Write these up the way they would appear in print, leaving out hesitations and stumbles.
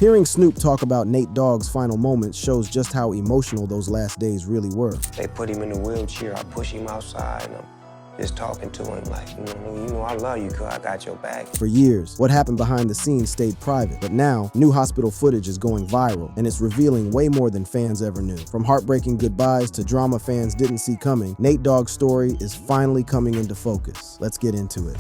Hearing Snoop talk about Nate Dogg's final moments shows just how emotional those last days really were. They put him in a wheelchair, I push him outside, and I'm just talking to him like, you know, I love you, cuz I got your back. For years, what happened behind the scenes stayed private, but now, new hospital footage is going viral, and it's revealing way more than fans ever knew. From heartbreaking goodbyes to drama fans didn't see coming, Nate Dogg's story is finally coming into focus. Let's get into it.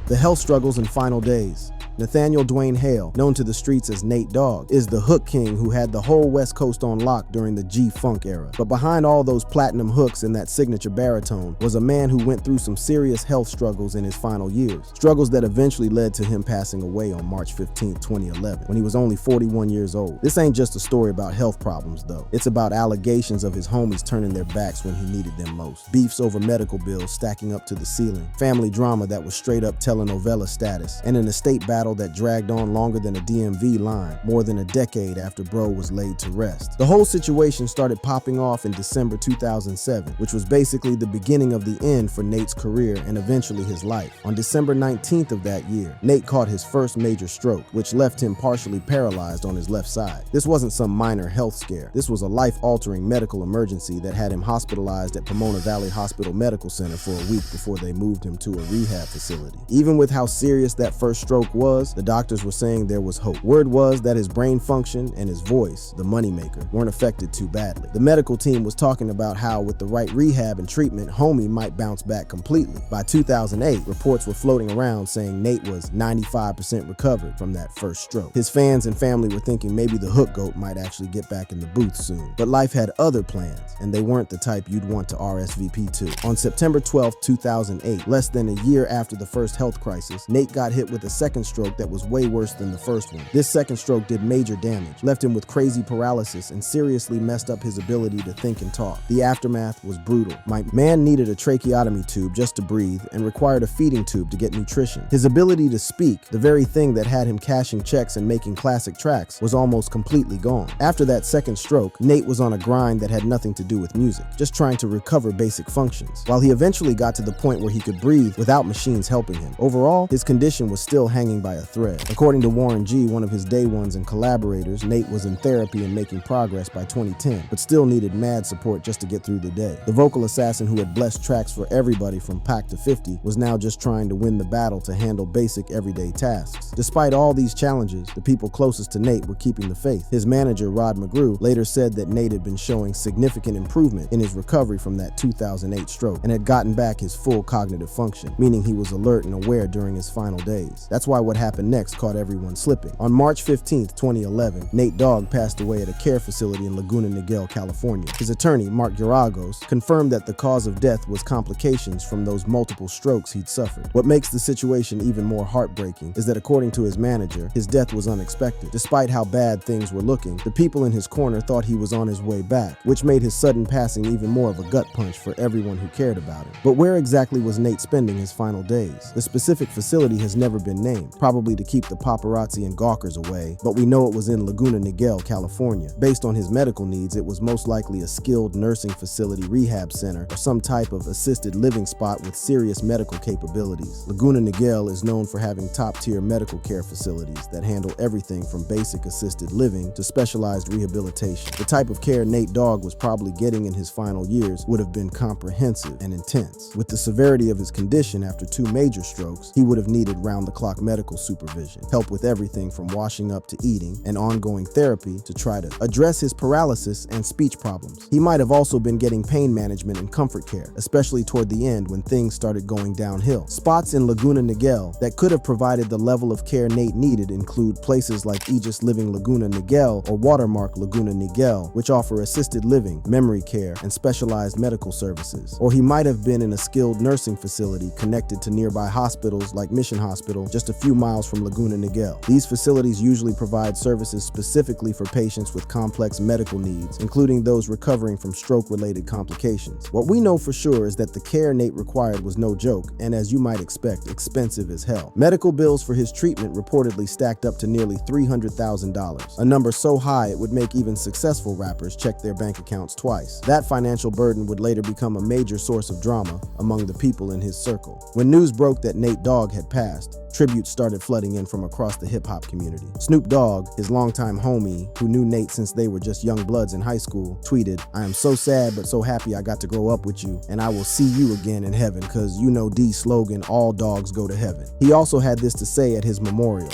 The health struggles and final days. Nathaniel Dwayne Hale, known to the streets as Nate Dogg, is the hook king who had the whole West Coast on lock during the G-Funk era. But behind all those platinum hooks and that signature baritone was a man who went through some serious health struggles in his final years. Struggles that eventually led to him passing away on March 15, 2011, when he was only 41 years old. This ain't just a story about health problems, though. It's about allegations of his homies turning their backs when he needed them most. Beefs over medical bills stacking up to the ceiling. Family drama that was straight up telenovela status. And an estate battle that dragged on longer than a DMV line, more than a decade after Bro was laid to rest. The whole situation started popping off in December 2007, which was basically the beginning of the end for Nate's career and eventually his life. On December 19th of that year, Nate caught his first major stroke, which left him partially paralyzed on his left side. This wasn't some minor health scare. This was a life-altering medical emergency that had him hospitalized at Pomona Valley Hospital Medical Center for a week before they moved him to a rehab facility. Even with how serious that first stroke was, the doctors were saying there was hope. Word was that his brain function and his voice, the moneymaker, weren't affected too badly. The medical team was talking about how with the right rehab and treatment, homie might bounce back completely. By 2008, reports were floating around saying Nate was 95% recovered from that first stroke. His fans and family were thinking maybe the hook goat might actually get back in the booth soon. But life had other plans, and they weren't the type you'd want to RSVP to. On September 12, 2008, less than a year after the first health crisis, Nate got hit with a second stroke that was way worse than the first one. This second stroke did major damage, left him with crazy paralysis, and seriously messed up his ability to think and talk. The aftermath was brutal. My man needed a tracheotomy tube just to breathe and required a feeding tube to get nutrition. His ability to speak, the very thing that had him cashing checks and making classic tracks, was almost completely gone. After that second stroke, Nate was on a grind that had nothing to do with music, just trying to recover basic functions, while he eventually got to the point where he could breathe without machines helping him. Overall, his condition was still hanging by a thread. According to Warren G., one of his day ones and collaborators, Nate was in therapy and making progress by 2010, but still needed mad support just to get through the day. The vocal assassin who had blessed tracks for everybody from Pac to 50 was now just trying to win the battle to handle basic everyday tasks. Despite all these challenges, the people closest to Nate were keeping the faith. His manager, Rod McGrew, later said that Nate had been showing significant improvement in his recovery from that 2008 stroke and had gotten back his full cognitive function, meaning he was alert and aware during his final days. That's why what happened next caught everyone slipping. On March 15, 2011, Nate Dogg passed away at a care facility in Laguna Niguel, California. His attorney, Mark Geragos, confirmed that the cause of death was complications from those multiple strokes he'd suffered. What makes the situation even more heartbreaking is that according to his manager, his death was unexpected. Despite how bad things were looking, the people in his corner thought he was on his way back, which made his sudden passing even more of a gut punch for everyone who cared about him. But where exactly was Nate spending his final days? The specific facility has never been named, probably to keep the paparazzi and gawkers away, but we know it was in Laguna Niguel, California. Based on his medical needs, it was most likely a skilled nursing facility rehab center or some type of assisted living spot with serious medical capabilities. Laguna Niguel is known for having top-tier medical care facilities that handle everything from basic assisted living to specialized rehabilitation. The type of care Nate Dogg was probably getting in his final years would have been comprehensive and intense. With the severity of his condition after 2 major strokes, he would have needed round-the-clock medical supervision, help with everything from washing up to eating, and ongoing therapy to try to address his paralysis and speech problems. He might have also been getting pain management and comfort care, especially toward the end when things started going downhill. Spots in Laguna Niguel that could have provided the level of care Nate needed include places like Aegis Living Laguna Niguel or Watermark Laguna Niguel, which offer assisted living, memory care, and specialized medical services. Or he might have been in a skilled nursing facility connected to nearby hospitals like Mission Hospital, just a few miles from Laguna Niguel. These facilities usually provide services specifically for patients with complex medical needs, including those recovering from stroke-related complications. What we know for sure is that the care Nate required was no joke, and as you might expect, expensive as hell. Medical bills for his treatment reportedly stacked up to nearly $300,000, a number so high it would make even successful rappers check their bank accounts twice. That financial burden would later become a major source of drama among the people in his circle. When news broke that Nate Dogg had passed, tributes started started flooding in from across the hip-hop community. Snoop Dogg, his longtime homie, who knew Nate since they were just young bloods in high school, tweeted, "I am so sad but so happy I got to grow up with you, and I will see you again in heaven, cause you know D's slogan, all dogs go to heaven." He also had this to say at his memorial.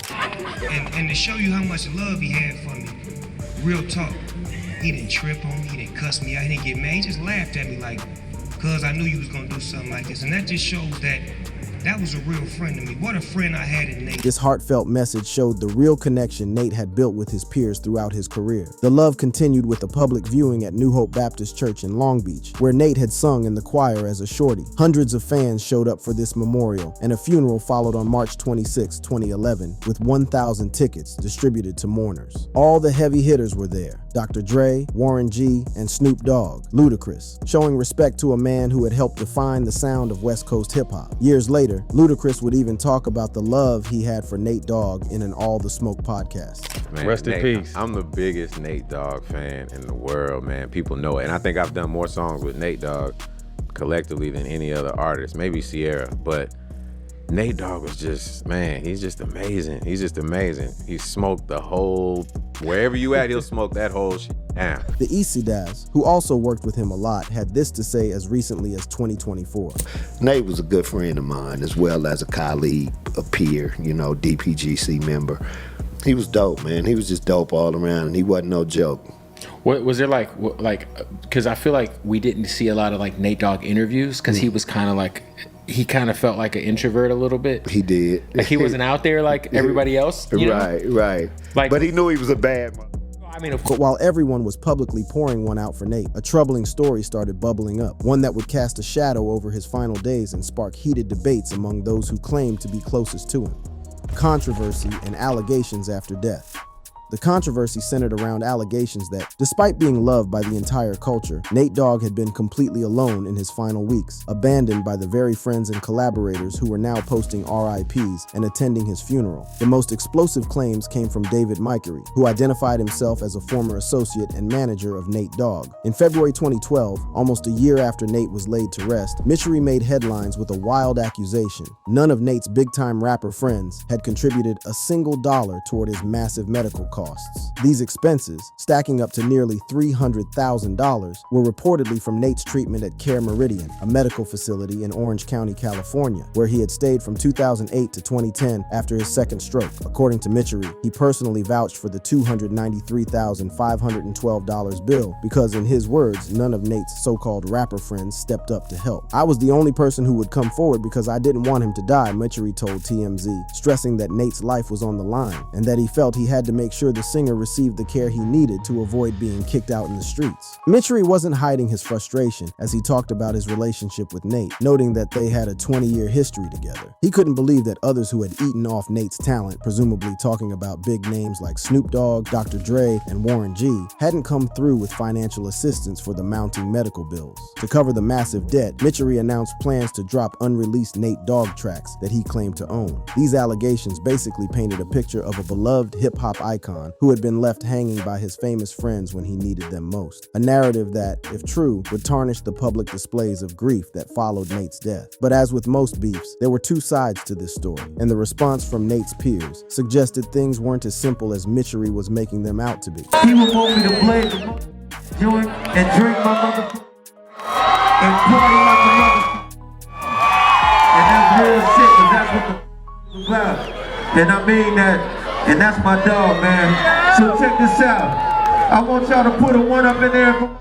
And to show you how much love he had for me, real talk, he didn't trip on me, he didn't cuss me out, he didn't get mad, he just laughed at me like, cuz I knew you was gonna do something like this. And that just shows that was a real friend to me. What a friend I had in Nate. This heartfelt message showed the real connection Nate had built with his peers throughout his career. The love continued with a public viewing at New Hope Baptist Church in Long Beach, where Nate had sung in the choir as a shorty. Hundreds of fans showed up for this memorial, and a funeral followed on March 26, 2011, with 1,000 tickets distributed to mourners. All the heavy hitters were there: Dr. Dre, Warren G, and Snoop Dogg, Ludacris, showing respect to a man who had helped define the sound of West Coast hip-hop. Years later, Ludacris would even talk about the love he had for Nate Dogg in an All the Smoke podcast. Man, Rest in Nate, peace. I'm the biggest Nate Dogg fan in the world, man. People know it. And I think I've done more songs with Nate Dogg collectively than any other artist, maybe Sierra. But Nate Dogg was just, man, he's just amazing. He's just amazing. He smoked the whole, wherever you at, he'll smoke that whole shit down. The ECDAS, who also worked with him a lot, had this to say as recently as 2024. Nate was a good friend of mine, as well as a colleague, a peer, DPGC member. He was dope, man. He was just dope all around, and he wasn't no joke. What was there like? Because I feel like we didn't see a lot of like Nate Dogg interviews because he was kind of like, he kind of felt like an introvert a little bit. He did. Like he wasn't out there like everybody else. You know? Right. Like, but he knew he was a bad man. I mean, of But course. while everyone was publicly pouring one out for Nate, a troubling story started bubbling up, one that would cast a shadow over his final days and spark heated debates among those who claimed to be closest to him. Controversy and allegations after death. The controversy centered around allegations that, despite being loved by the entire culture, Nate Dogg had been completely alone in his final weeks, abandoned by the very friends and collaborators who were now posting RIPs and attending his funeral. The most explosive claims came from David Mikery, who identified himself as a former associate and manager of Nate Dogg. In February 2012, almost a year after Nate was laid to rest, Mikery made headlines with a wild accusation. None of Nate's big-time rapper friends had contributed a single dollar toward his massive medical costs. These expenses, stacking up to nearly $300,000, were reportedly from Nate's treatment at Care Meridian, a medical facility in Orange County, California, where he had stayed from 2008 to 2010 after his second stroke. According to Mikery, he personally vouched for the $293,512 bill because, in his words, none of Nate's so-called rapper friends stepped up to help. "I was the only person who would come forward because I didn't want him to die," Mikery told TMZ, stressing that Nate's life was on the line and that he felt he had to make sure the singer received the care he needed to avoid being kicked out in the streets. Mikery wasn't hiding his frustration as he talked about his relationship with Nate, noting that they had a 20-year history together. He couldn't believe that others who had eaten off Nate's talent, presumably talking about big names like Snoop Dogg, Dr. Dre, and Warren G, hadn't come through with financial assistance for the mounting medical bills. To cover the massive debt, Mikery announced plans to drop unreleased Nate Dogg tracks that he claimed to own. These allegations basically painted a picture of a beloved hip-hop icon who had been left hanging by his famous friends when he needed them most. A narrative that, if true, would tarnish the public displays of grief that followed Nate's death. But as with most beefs, there were two sides to this story, and the response from Nate's peers suggested things weren't as simple as Mikery was making them out to be. He would want me to play the joint and drink my mother and party like a mother. And that's real shit, cause that's what the is about. And I mean that, and that's my dog, man. So check this out. I want y'all to put a one up in there for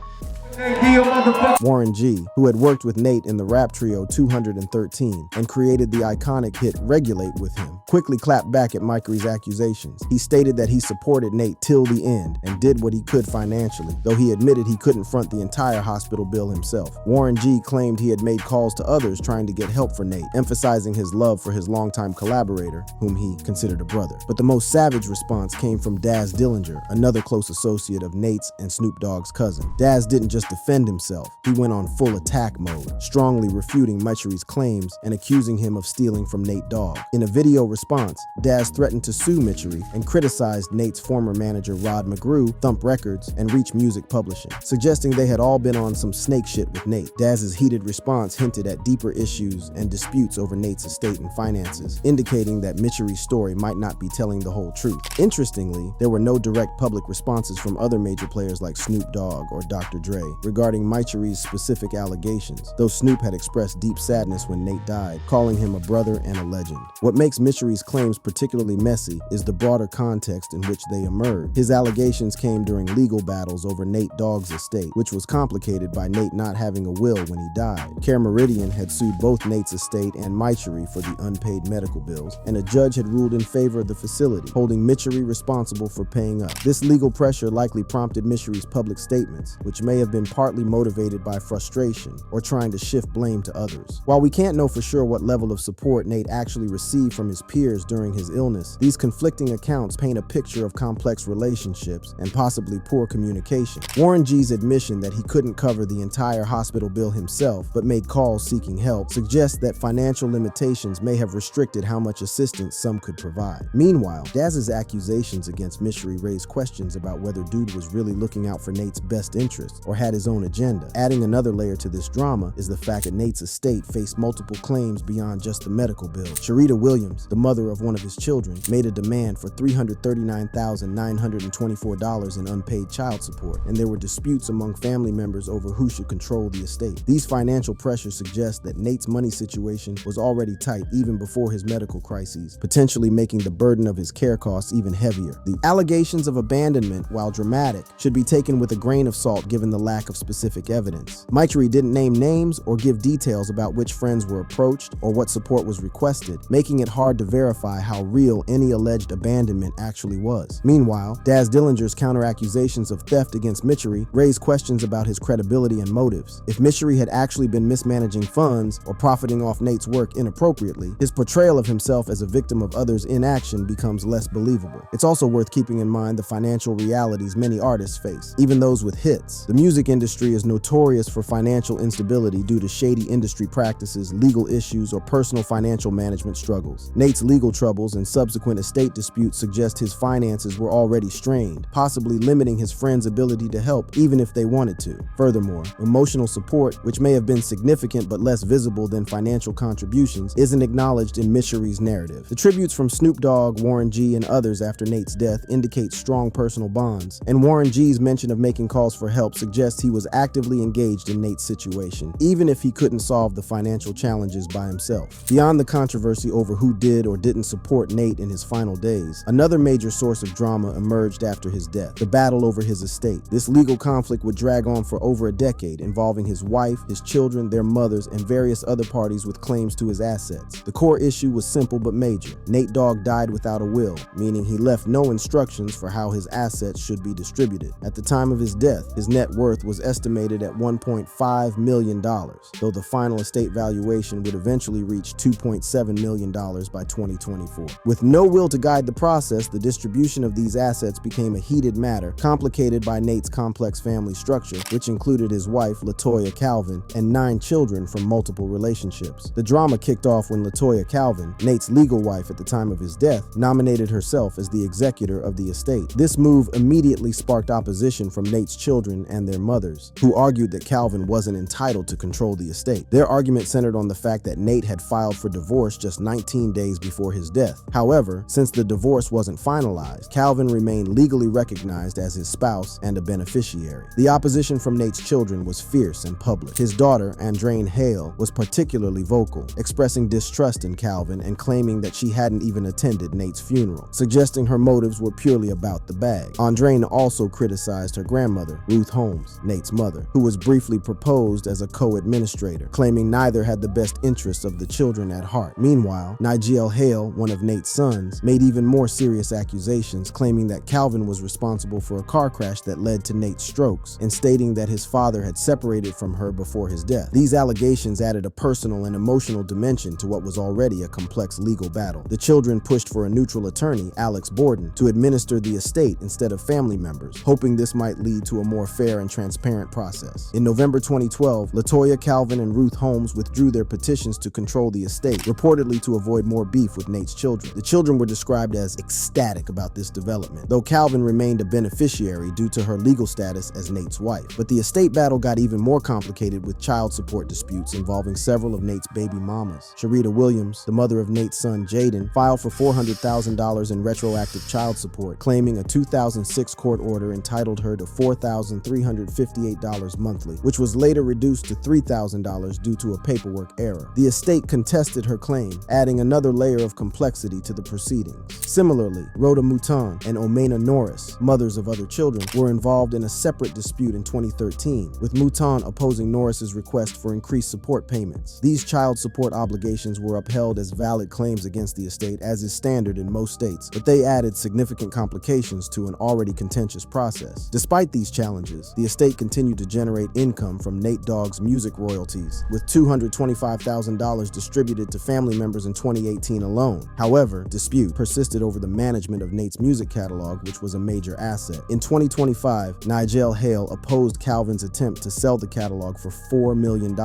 Warren G, who had worked with Nate in the rap trio 213 and created the iconic hit Regulate with him, quickly clapped back at Mikery's accusations. He stated that he supported Nate till the end and did what he could financially, though he admitted he couldn't front the entire hospital bill himself. Warren G claimed he had made calls to others trying to get help for Nate, emphasizing his love for his longtime collaborator, whom he considered a brother. But the most savage response came from Daz Dillinger, another close associate of Nate's and Snoop Dogg's cousin. Daz didn't just defend himself, himself. He went on full attack mode, strongly refuting Michery's claims and accusing him of stealing from Nate Dogg. In a video response, Daz threatened to sue Michery and criticized Nate's former manager Rod McGrew, Thump Records, and Reach Music Publishing, suggesting they had all been on some snake shit with Nate. Daz's heated response hinted at deeper issues and disputes over Nate's estate and finances, indicating that Michery's story might not be telling the whole truth. Interestingly, there were no direct public responses from other major players like Snoop Dogg or Dr. Dre regarding Michery's specific allegations, though Snoop had expressed deep sadness when Nate died, calling him a brother and a legend. What makes Michery's claims particularly messy is the broader context in which they emerged. His allegations came during legal battles over Nate Dogg's estate, which was complicated by Nate not having a will when he died. Care Meridian had sued both Nate's estate and Michery for the unpaid medical bills, and a judge had ruled in favor of the facility, holding Michery responsible for paying up. This legal pressure likely prompted Michery's public statements, which may have been partly motivated by frustration or trying to shift blame to others. While we can't know for sure what level of support Nate actually received from his peers during his illness, these conflicting accounts paint a picture of complex relationships and possibly poor communication. Warren G's admission that he couldn't cover the entire hospital bill himself, but made calls seeking help, suggests that financial limitations may have restricted how much assistance some could provide. Meanwhile, Daz's accusations against Michery raised questions about whether Dude was really looking out for Nate's best interests or had his own agenda. Adding another layer to this drama is the fact that Nate's estate faced multiple claims beyond just the medical bill. Sharita Williams, the mother of one of his children, made a demand for $339,924 in unpaid child support, and there were disputes among family members over who should control the estate. These financial pressures suggest that Nate's money situation was already tight even before his medical crises, potentially making the burden of his care costs even heavier. The allegations of abandonment, while dramatic, should be taken with a grain of salt given the lack of specific evidence. Michery didn't name names or give details about which friends were approached or what support was requested, making it hard to verify how real any alleged abandonment actually was. Meanwhile, Daz Dillinger's counter-accusations of theft against Michery raised questions about his credibility and motives. If Michery had actually been mismanaging funds or profiting off Nate's work inappropriately, his portrayal of himself as a victim of others' inaction becomes less believable. It's also worth keeping in mind the financial realities many artists face, even those with hits. The music industry is notorious for financial instability due to shady industry practices, legal issues, or personal financial management struggles. Nate's legal troubles and subsequent estate disputes suggest his finances were already strained, possibly limiting his friends' ability to help even if they wanted to. Furthermore, emotional support, which may have been significant but less visible than financial contributions, isn't acknowledged in Michery's narrative. The tributes from Snoop Dogg, Warren G, and others after Nate's death indicate strong personal bonds, and Warren G's mention of making calls for help suggests he was actively engaged in Nate's situation, even if he couldn't solve the financial challenges by himself. Beyond the controversy over who did or didn't support Nate in his final days, another major source of drama emerged after his death: the battle over his estate. This legal conflict would drag on for over a decade, involving his wife, his children, their mothers, and various other parties with claims to his assets. The core issue was simple but major. Nate Dogg died without a will, meaning he left no instructions for how his assets should be distributed. At the time of his death, his net worth was estimated at $1.5 million, though the final estate valuation would eventually reach $2.7 million by 2024. With no will to guide the process, the distribution of these assets became a heated matter, complicated by Nate's complex family structure, which included his wife, LaToya Calvin, and 9 children from multiple relationships. The drama kicked off when LaToya Calvin, Nate's legal wife at the time of his death, nominated herself as the executor of the estate. This move immediately sparked opposition from Nate's children and their mothers, who argued that Calvin wasn't entitled to control the estate. Their argument centered on the fact that Nate had filed for divorce just 19 days before his death. However, since the divorce wasn't finalized, Calvin remained legally recognized as his spouse and a beneficiary. The opposition from Nate's children was fierce and public. His daughter, Andraine Hale, was particularly vocal, expressing distrust in Calvin and claiming that she hadn't even attended Nate's funeral, suggesting her motives were purely about the bag. Andraine also criticized her grandmother, Ruth Holmes, Nate's mother, who was briefly proposed as a co-administrator, claiming neither had the best interests of the children at heart. Meanwhile, Nigel Hale, one of Nate's sons, made even more serious accusations, claiming that Calvin was responsible for a car crash that led to Nate's strokes, and stating that his father had separated from her before his death. These allegations added a personal and emotional dimension to what was already a complex legal battle. The children pushed for a neutral attorney, Alex Borden, to administer the estate instead of family members, hoping this might lead to a more fair and transparent process. process. In November 2012, LaToya, Calvin, and Ruth Holmes withdrew their petitions to control the estate, reportedly to avoid more beef with Nate's children. The children were described as ecstatic about this development, though Calvin remained a beneficiary due to her legal status as Nate's wife. But the estate battle got even more complicated with child support disputes involving several of Nate's baby mamas. Sharita Williams, the mother of Nate's son Jaden, filed for $400,000 in retroactive child support, claiming a 2006 court order entitled her to $4,358 monthly, which was later reduced to $3,000 due to a paperwork error. The estate contested her claim, adding another layer of complexity to the proceedings. Similarly, Rhoda Mouton and Omena Norris, mothers of other children, were involved in a separate dispute in 2013, with Mouton opposing Norris's request for increased support payments. These child support obligations were upheld as valid claims against the estate, as is standard in most states, but they added significant complications to an already contentious process. Despite these challenges, the estate continued to generate income from Nate Dogg's music royalties, with $225,000 distributed to family members in 2018 alone. However, dispute persisted over the management of Nate's music catalog, which was a major asset. In 2025, Nigel Hale opposed Calvin's attempt to sell the catalog for $4 million,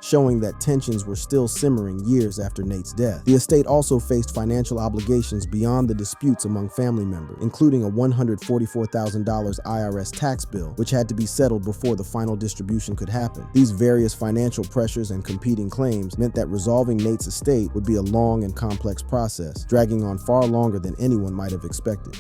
showing that tensions were still simmering years after Nate's death. The estate also faced financial obligations beyond the disputes among family members, including a $144,000 IRS tax bill, which had to be settled before the final distribution could happen. These various financial pressures and competing claims meant that resolving Nate's estate would be a long and complex process, dragging on far longer than anyone might have expected.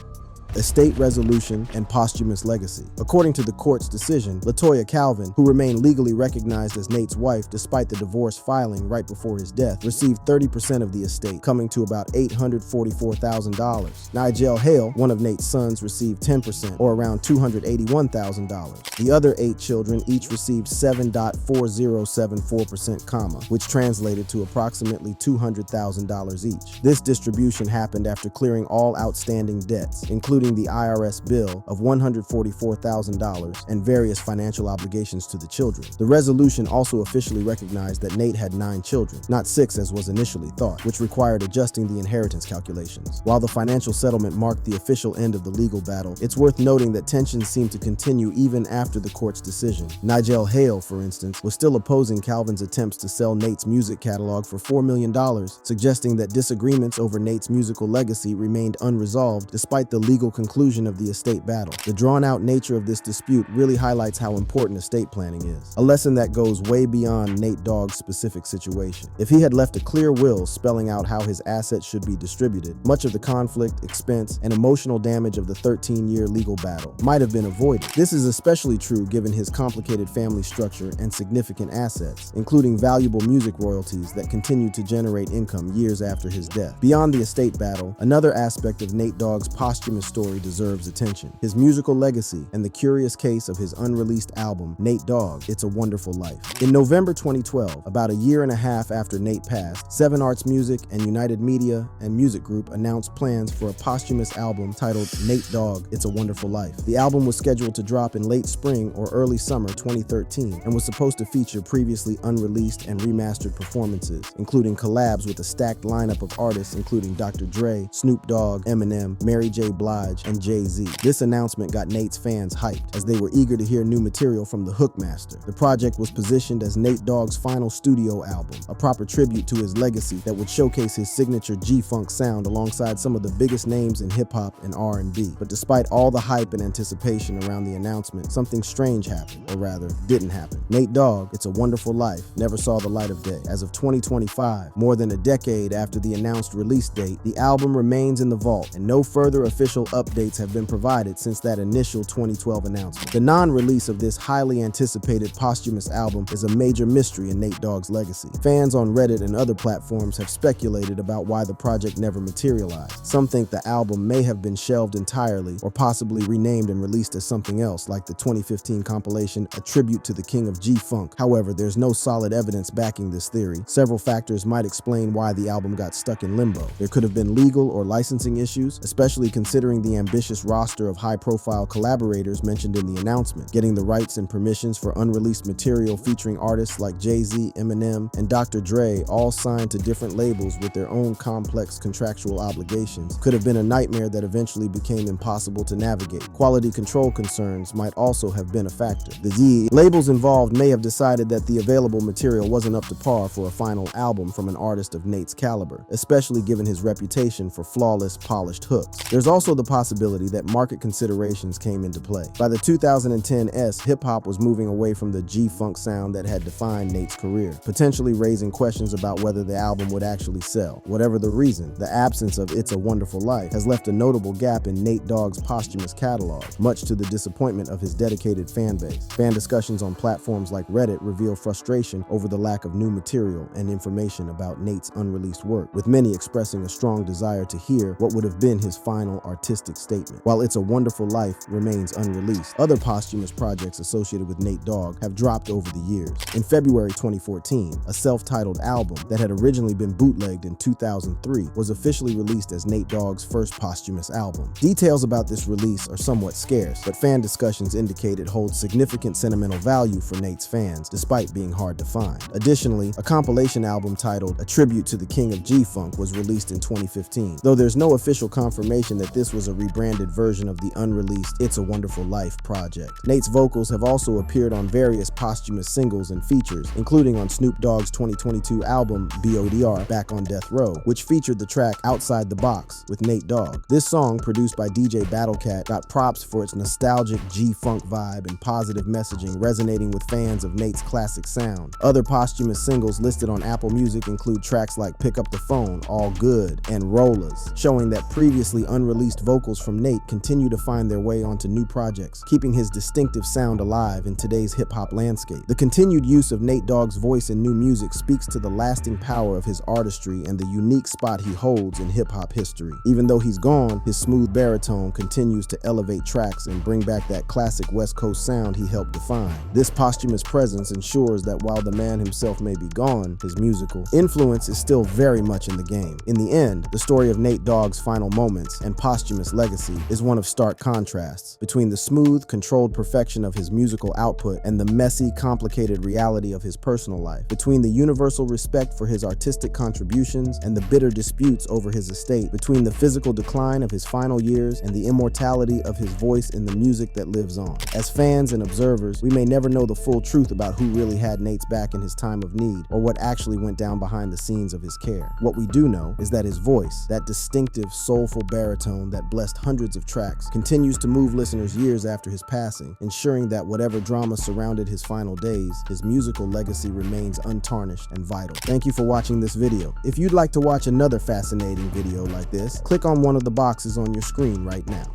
Estate resolution and posthumous legacy. According to the court's decision, LaToya Calvin, who remained legally recognized as Nate's wife despite the divorce filing right before his death, received 30% of the estate, coming to about $844,000. Nigel Hale, one of Nate's sons, received 10%, or around $281,000. The other 8 children each received 7.4074%, which translated to approximately $200,000 each. This distribution happened after clearing all outstanding debts, including the IRS bill of $144,000 and various financial obligations to the children. The resolution also officially recognized that Nate had 9 children, not 6 as was initially thought, which required adjusting the inheritance calculations. While the financial settlement marked the official end of the legal battle, it's worth noting that tensions seemed to continue even after the court's decision. Nigel Hale, for instance, was still opposing Calvin's attempts to sell Nate's music catalog for $4 million, suggesting that disagreements over Nate's musical legacy remained unresolved despite the legal conclusion of the estate battle. The drawn-out nature of this dispute really highlights how important estate planning is, a lesson that goes way beyond Nate Dogg's specific situation. If he had left a clear will spelling out how his assets should be distributed, much of the conflict, expense, and emotional damage of the 13-year legal battle might have been avoided. This is especially true given his complicated family structure and significant assets, including valuable music royalties that continue to generate income years after his death. Beyond the estate battle, another aspect of Nate Dogg's posthumous story deserves attention: his musical legacy and the curious case of his unreleased album, Nate Dogg, It's a Wonderful Life. In November 2012, about a year and a half after Nate passed, 7 Arts Music and United Media and Music Group announced plans for a posthumous album titled Nate Dogg, It's a Wonderful Life. The album was scheduled to drop in late spring or early summer 2013 and was supposed to feature previously unreleased and remastered performances, including collabs with a stacked lineup of artists including Dr. Dre, Snoop Dogg, Eminem, Mary J. Blige, and Jay-Z. This announcement got Nate's fans hyped, as they were eager to hear new material from the Hookmaster. The project was positioned as Nate Dogg's final studio album, a proper tribute to his legacy that would showcase his signature G-Funk sound alongside some of the biggest names in hip-hop and R&B. But despite all the hype and anticipation around the announcement, something strange happened, or rather, didn't happen. Nate Dogg, It's a Wonderful Life, never saw the light of day. As of 2025, more than a decade after the announced release date, the album remains in the vault, and no further official updates have been provided since that initial 2012 announcement. The non-release of this highly anticipated posthumous album is a major mystery in Nate Dogg's legacy. Fans on Reddit and other platforms have speculated about why the project never materialized. Some think the album may have been shelved entirely or possibly renamed and released as something else, like the 2015 compilation A Tribute to the King of G-Funk. However, there's no solid evidence backing this theory. Several factors might explain why the album got stuck in limbo. There could have been legal or licensing issues, especially considering the ambitious roster of high-profile collaborators mentioned in the announcement, getting the rights and permissions for unreleased material featuring artists like Jay-Z, Eminem, and Dr. Dre, all signed to different labels with their own complex contractual obligations, could have been a nightmare that eventually became impossible to navigate. Quality control concerns might also have been a factor. The labels involved may have decided that the available material wasn't up to par for a final album from an artist of Nate's caliber, especially given his reputation for flawless, polished hooks. There's also the possibility that market considerations came into play. By the 2010s, hip-hop was moving away from the G-funk sound that had defined Nate's career, potentially raising questions about whether the album would actually sell. Whatever the reason, the absence of It's a Wonderful Life has left a notable gap in Nate Dogg's posthumous catalog, much to the disappointment of his dedicated fan base. Fan discussions on platforms like Reddit reveal frustration over the lack of new material and information about Nate's unreleased work, with many expressing a strong desire to hear what would have been his final artistic statement. While It's a Wonderful Life remains unreleased, other posthumous projects associated with Nate Dogg have dropped over the years. In February 2014, a self-titled album that had originally been bootlegged in 2003 was officially released as Nate Dogg's first posthumous album. Details about this release are somewhat scarce, but fan discussions indicate it holds significant sentimental value for Nate's fans, despite being hard to find. Additionally, a compilation album titled A Tribute to the King of G-Funk was released in 2015, though there's no official confirmation that this was a rebranded version of the unreleased It's a Wonderful Life project. Nate's vocals have also appeared on various posthumous singles and features, including on Snoop Dogg's 2022 album BODR, Back on Death Row, which featured the track Outside the Box with Nate Dogg. This song, produced by DJ Battlecat, got props for its nostalgic G-funk vibe and positive messaging, resonating with fans of Nate's classic sound. Other posthumous singles listed on Apple Music include tracks like Pick Up the Phone, All Good, and Rollers, showing that previously unreleased vocals from Nate continue to find their way onto new projects, keeping his distinctive sound alive in today's hip-hop landscape. The continued use of Nate Dogg's voice in new music speaks to the lasting power of his artistry and the unique spot he holds in hip-hop history. Even though he's gone, his smooth baritone continues to elevate tracks and bring back that classic West Coast sound he helped define. This posthumous presence ensures that while the man himself may be gone, his musical influence is still very much in the game. In the end, the story of Nate Dogg's final moments and posthumous legacy is one of stark contrasts between the smooth, controlled perfection of his musical output and the messy, complicated reality of his personal life, between the universal respect for his artistic contributions and the bitter disputes over his estate, between the physical decline of his final years and the immortality of his voice in the music that lives on. As fans and observers, we may never know the full truth about who really had Nate's back in his time of need, or what actually went down behind the scenes of his care. What we do know is that his voice, that distinctive, soulful baritone that blessed hundreds of tracks, continues to move listeners years after his passing, ensuring that whatever drama surrounded his final days, his musical legacy remains untarnished and vital. Thank you for watching this video. If you'd like to watch another fascinating video like this, click on one of the boxes on your screen right now.